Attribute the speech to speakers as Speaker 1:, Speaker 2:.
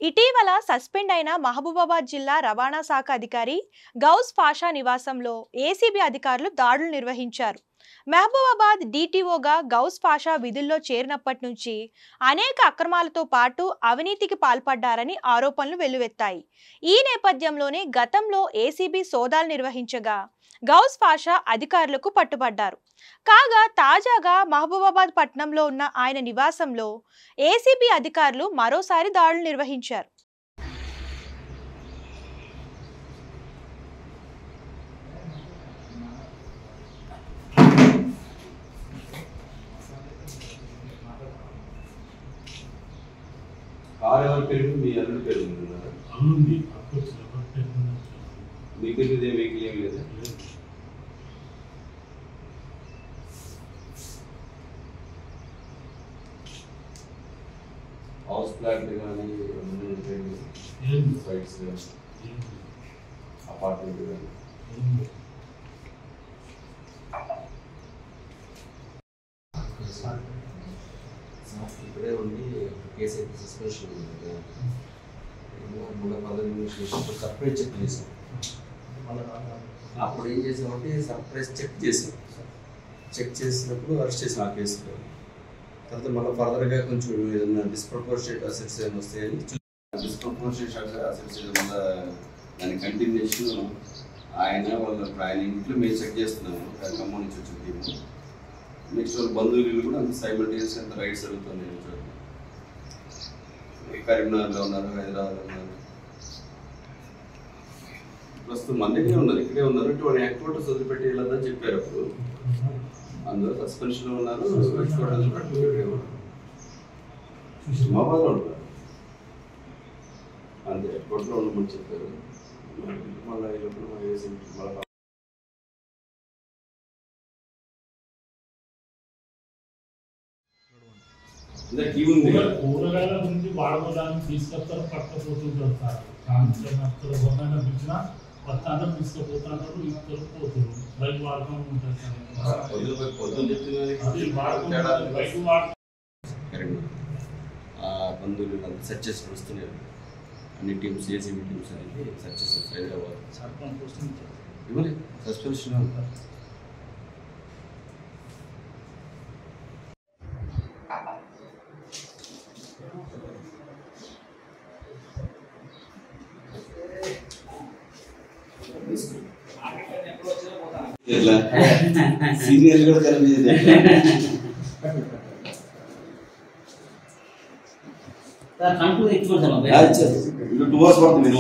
Speaker 1: ఇటీవల సస్పెండ్ అయిన మహబూబాబాద్ జిల్లా రవాణా శాఖ అధికారి గౌస్ పాషా నివాసంలో ఏసీబీ అధికారులు దాడులు నిర్వహించారు. మహబూబాబాద్ డీటీఓగా గౌస్ పాషా విధుల్లో చేరినప్పటి నుంచి అనేక అక్రమాలతో పాటు అవినీతికి పాల్పడ్డారని ఆరోపణలు వెల్లువెత్తాయి. ఈ నేపథ్యంలోనే గతంలో ఏసీబీ సోదాలు నిర్వహించగా గౌస్ పాషా అధికారులకు పట్టుబడ్డారు. కాగా తాజాగా మహబూబాబాద్ పట్టణంలో ఉన్న ఆయన నివాసంలో ఏసీబీ అధికారులు మరోసారి దాడులు నిర్వహించారు.
Speaker 2: హౌస్ ఫ్లాట్ కానీ సైట్స్ అపార్ట్మెంట్ కానీ ఇప్పుడే ఉండి కేసు అయితే సస్పెన్షన్ ఉంది కదా, 315 నిమిషాలు సర్ప్రైజ్ చెక్ చేసాం. అప్పుడు ఏం చేసామంటే సర్ప్రైజ్ చెక్ చేసినప్పుడు అరెస్ట్ చేసాం ఆ కేసులో. తర్వాత మళ్ళీ ఫర్దర్గా కొంచెం ఏదైనా డిస్ప్రపోర్షనేట్ అసెట్స్ ఏమైనా వస్తాయని డిస్ప్రపోర్షనేట్ అసెట్స్ ఏదైనా దాని కంటిన్యూషన్ ఆయన ఇంట్లో మేము చెక్ చేస్తున్నాము. ఖమ్మం నుంచి వచ్చిన టీము. నెక్స్ట్ వాళ్ళ బంధువులు కూడా అంత సైమల్టేనియస్ అంత రైట్స్ జరుగుతున్నాయి. కరీంనగర్లో ఉన్నారు, హైదరాబాద్లో ఉన్నారు, ప్రస్తుతం మన దగ్గరే ఉన్నారు, ఇక్కడే ఉన్నారు. వాళ్ళు హెడ్ క్వార్టర్స్ వదిలిపెట్టి వెళ్ళదని చెప్పారు. అప్పుడు అందరూ సస్పెన్షన్లో ఉన్నారు. హెడ్ క్వార్టర్స్ మాబాద్లో ఉన్నారు, అంతే హెడ్ క్వార్టర్లో ఉండమని చెప్పారు. మళ్ళీ వెళ్ళినప్పుడు మళ్ళీ
Speaker 3: కూరగాయల గురించి వాడుకోవడానికి తీసుకొస్తారు, పట్టకపోతుంటారు సార్. పిలిచినా పత్తాంతా తీసుకుపోతున్నారు, ఇస్తారు పోతున్నారు. బైక్ వాడకం ఉంటుంది సార్.
Speaker 2: బంధువులు సక్సెస్ వస్తున్నాయి. అన్ని టీమ్స్ ఏసీబీ టీమ్స్ అనేది సక్సెస్ హైదరాబాద్ ఇవ్వలే సస్పెన్షన్ ఉంటారు. సీరియల్ కూడా కనిపించింది. 2 hours పడుతుంది.